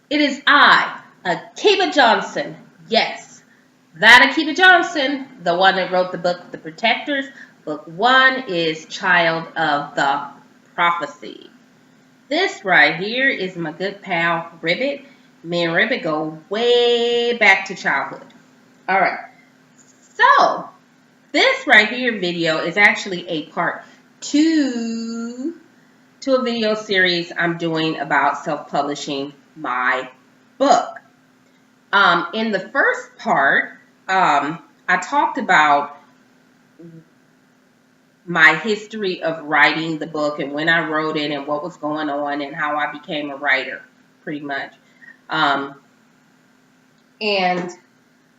It is I, Akiba Johnson. Yes, that Akiba Johnson, the one that wrote the book The Protectors. Book 1 is Child of the Prophecy. This right here is my good pal Ribbit. Me and Ribbit go way back to childhood. All right. So, this right here video is actually a part 2 to a video series I'm doing about self-publishing my book. In the first part, I talked about my history of writing the book and when I wrote it and what was going on and how I became a writer, pretty much. Um, and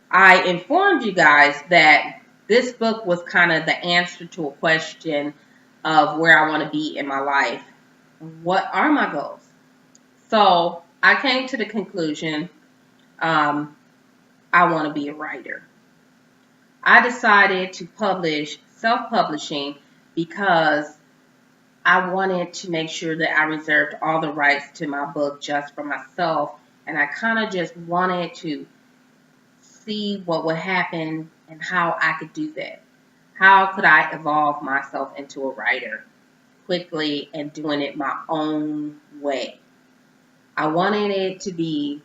I informed you guys that this book was kind of the answer to a question of where I want to be in my life. What are my goals? So I came to the conclusion I want to be a writer. I decided to publish self-publishing because I wanted to make sure that I reserved all the rights to my book just for myself. And I kind of just wanted to see what would happen and how I could do that. How could I evolve myself into a writer quickly and doing it my own way? I wanted it to be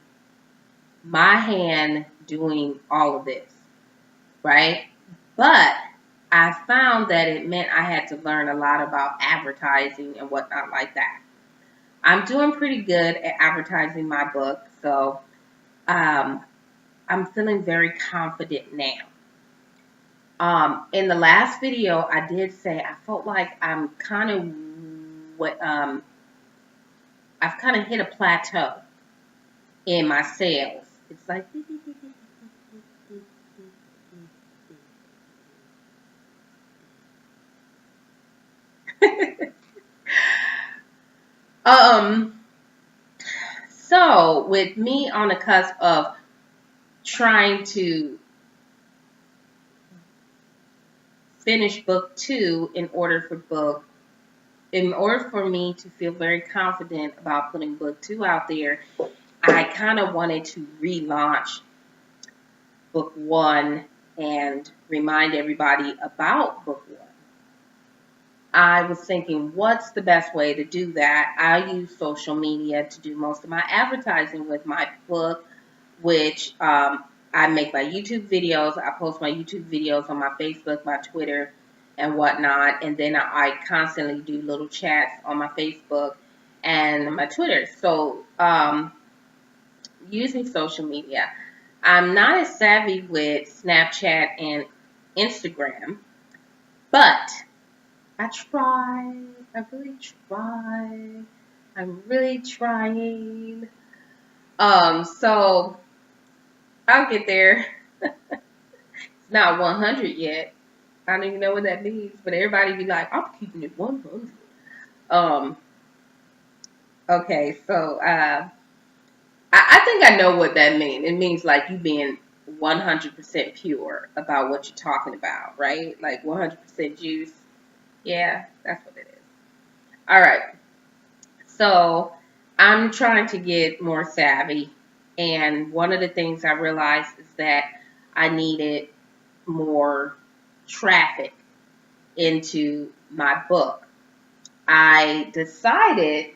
my hand doing all of this, right? But I found that it meant I had to learn a lot about advertising and whatnot like that. I'm doing pretty good at advertising my book, so I'm feeling very confident now. In the last video, I did say I felt like I've kind of hit a plateau in my sales. It's like so with me on the cusp of trying to finish book 2 in order for me to feel very confident about putting book 2 out there, I kind of wanted to relaunch book 1 and remind everybody about book 1. I was thinking, what's the best way to do that? I use social media to do most of my advertising with my book, which I make my YouTube videos. I post my YouTube videos on my Facebook, my Twitter, and whatnot. And then I constantly do little chats on my Facebook and my Twitter. So using social media. I'm not as savvy with Snapchat and Instagram, but I try. I really try. I'm really trying. So I'll get there. It's not 100 yet. I don't even know what that means, but everybody be like, I'm keeping it 100. Okay, so I think I know what that means. It means like you being 100% pure about what you're talking about, right? Like 100% juice. Yeah, that's what it is. All right. So I'm trying to get more savvy. And one of the things I realized is that I needed more traffic into my book. I started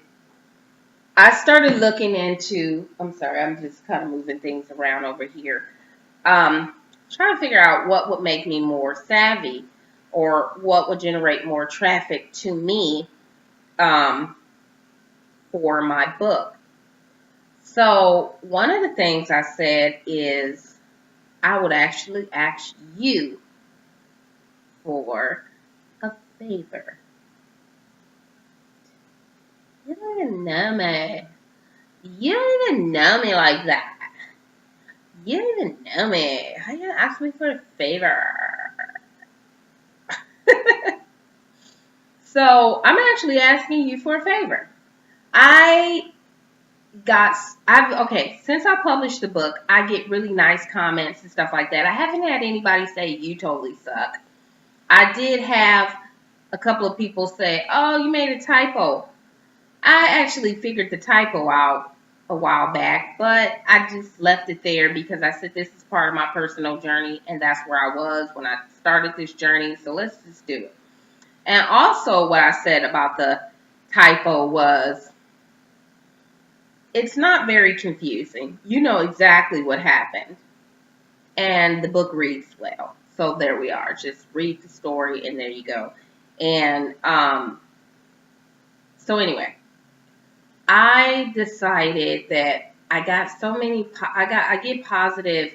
looking into, I'm sorry, I'm just kind of moving things around over here. Trying to figure out what would make me more savvy or what would generate more traffic to me for my book. So one of the things I said is I would actually ask you for a favor. You don't even know me. You don't even know me like that. You don't even know me. How you gonna ask me for a favor? So I'm actually asking you for a favor. Since I published the book, I get really nice comments and stuff like that. I haven't had anybody say you totally suck. I did have a couple of people say, oh, you made a typo. I actually figured the typo out a while back, but I just left it there because I said this is part of my personal journey, and that's where I was when I started this journey. So let's just do it. And also, what I said about the typo was it's not very confusing. You know exactly what happened, and the book reads well. So there we are. Just read the story, and there you go. And so anyway, I decided that I got so many. I get positive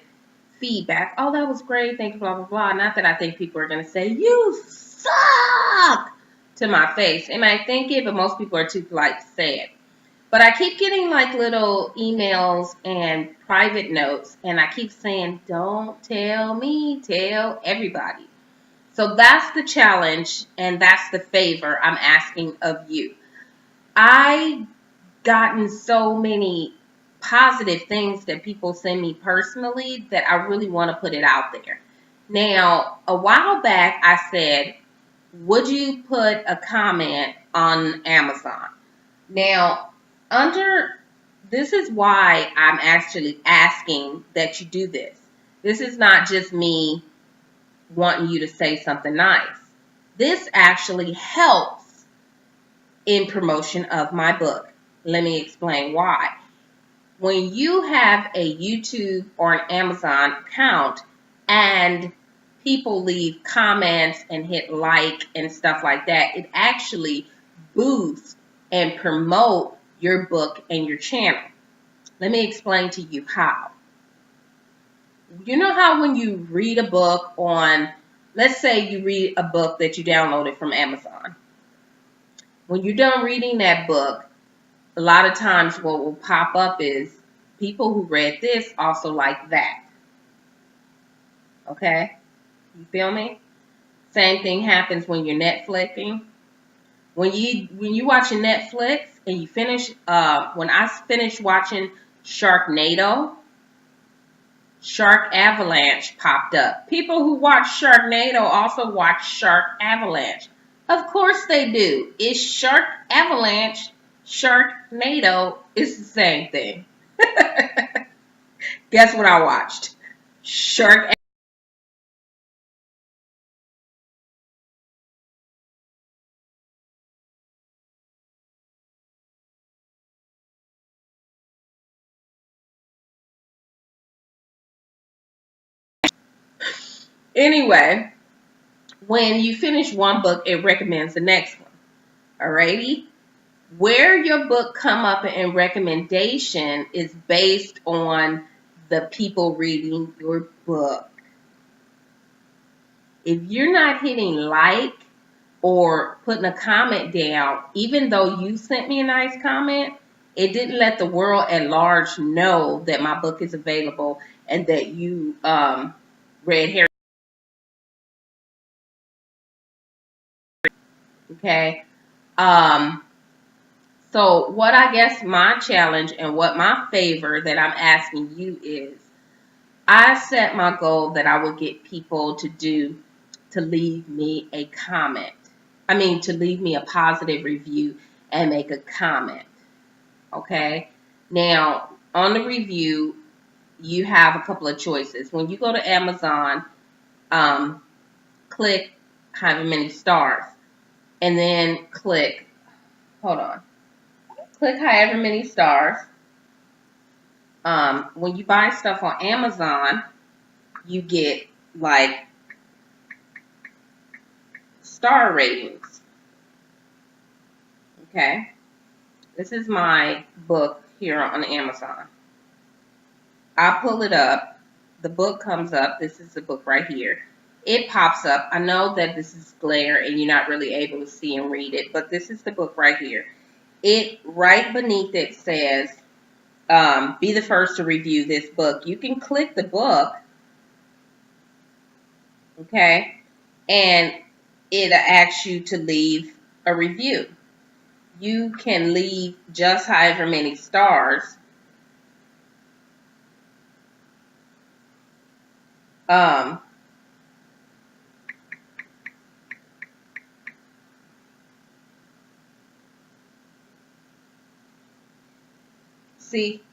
feedback. Oh, that was great. Thank you. Blah blah blah. Not that I think people are gonna say you suck to my face. They might think it, but most people are too polite to say it. But I keep getting like little emails and private notes, and I keep saying, don't tell me, tell everybody. So that's the challenge, and that's the favor I'm asking of you. I gotten so many positive things that people send me personally that I really want to put it out there. Now, a while back, I said, would you put a comment on Amazon? Now, under this is why I'm actually asking that you do this. This is not just me wanting you to say something nice. This actually helps in promotion of my book. Let me explain why. When you have a YouTube or an Amazon account and people leave comments and hit like and stuff like that, it actually boosts and promote your book and your channel. Let me explain to you how. You know how when you read a book on, let's say you read a book that you downloaded from Amazon. When you're done reading that book, a lot of times what will pop up is people who read this also like that. Okay? You feel me? Same thing happens when you're Netflixing. When you watching Netflix and you finish, when I finished watching Sharknado, Shark Avalanche popped up. People who watch Sharknado also watch Shark Avalanche. Of course they do. It's Shark Avalanche, Sharknado. It's the same thing. Guess what I watched? Shark. Anyway, when you finish one book, it recommends the next one. Alrighty? Where your book come up in recommendation is based on the people reading your book. If you're not hitting like or putting a comment down, even though you sent me a nice comment, it didn't let the world at large know that my book is available and that you read Harry. Okay. Um, so what I guess my challenge and what my favor that I'm asking you is, I set my goal that I would get people to leave me a comment. I mean, to leave me a positive review and make a comment. Okay. Now, on the review, you have a couple of choices. When you go to Amazon, click however many stars, and then hold on, click however many stars. When you buy stuff on Amazon, you get like star ratings. Okay. This is my book here on Amazon. I pull it up. The book comes up. This is the book right here. It pops up. I know that this is glare and you're not really able to see and read it, but this is the book right here. It right beneath it says, be the first to review this book. You can click the book, okay, and it asks you to leave a review. You can leave just however many stars. Um, See,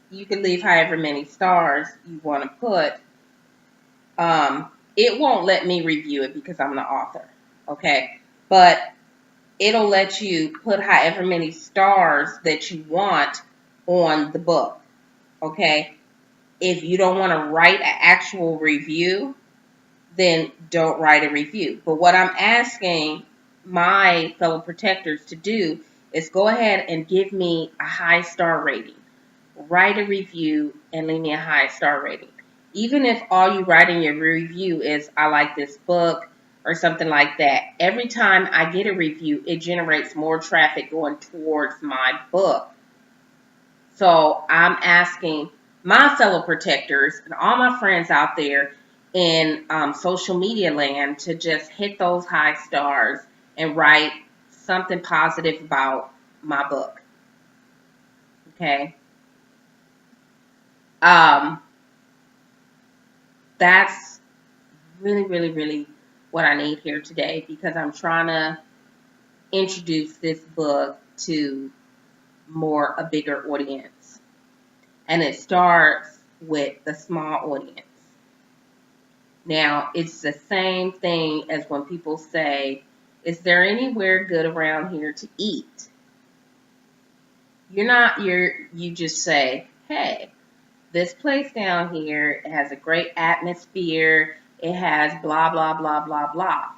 you can leave however many stars you want to put. It won't let me review it because I'm the author, okay? But it'll let you put however many stars that you want on the book, okay? If you don't want to write an actual review, then don't write a review. But what I'm asking my fellow protectors to do is go ahead and give me a high star rating. Write a review and leave me a high star rating. Even if all you write in your review is, I like this book or something like that, every time I get a review, it generates more traffic going towards my book. So I'm asking my fellow protectors and all my friends out there in social media land to just hit those high stars and write something positive about my book. Okay. That's really what I need here today, because I'm trying to introduce this book to a bigger audience. And it starts with the small audience. Now, it's the same thing as when people say, is there anywhere good around here to eat? You just say, hey, this place down here has a great atmosphere. It has blah, blah, blah, blah, blah.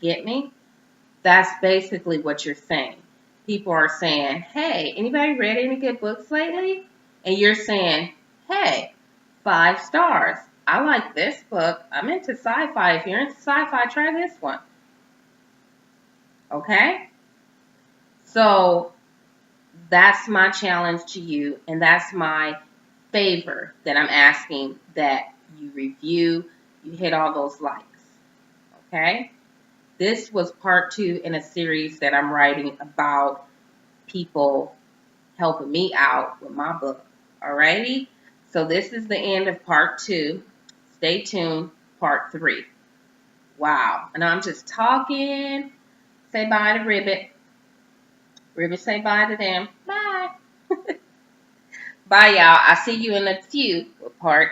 Get me? That's basically what you're saying. People are saying, hey, anybody read any good books lately? And you're saying, hey, 5 stars. I like this book. I'm into sci-fi. If you're into sci-fi, try this one. Okay? So that's my challenge to you, and that's my favor that I'm asking, that you review, you hit all those likes. Okay? This was part 2 in a series that I'm writing about people helping me out with my book. Alrighty? So this is the end of part 2. Stay tuned, part 3. Wow. And I'm just talking. Say bye to Ribbit. Ribbit, say bye to them. Bye. Bye, y'all. I'll see you in a few with part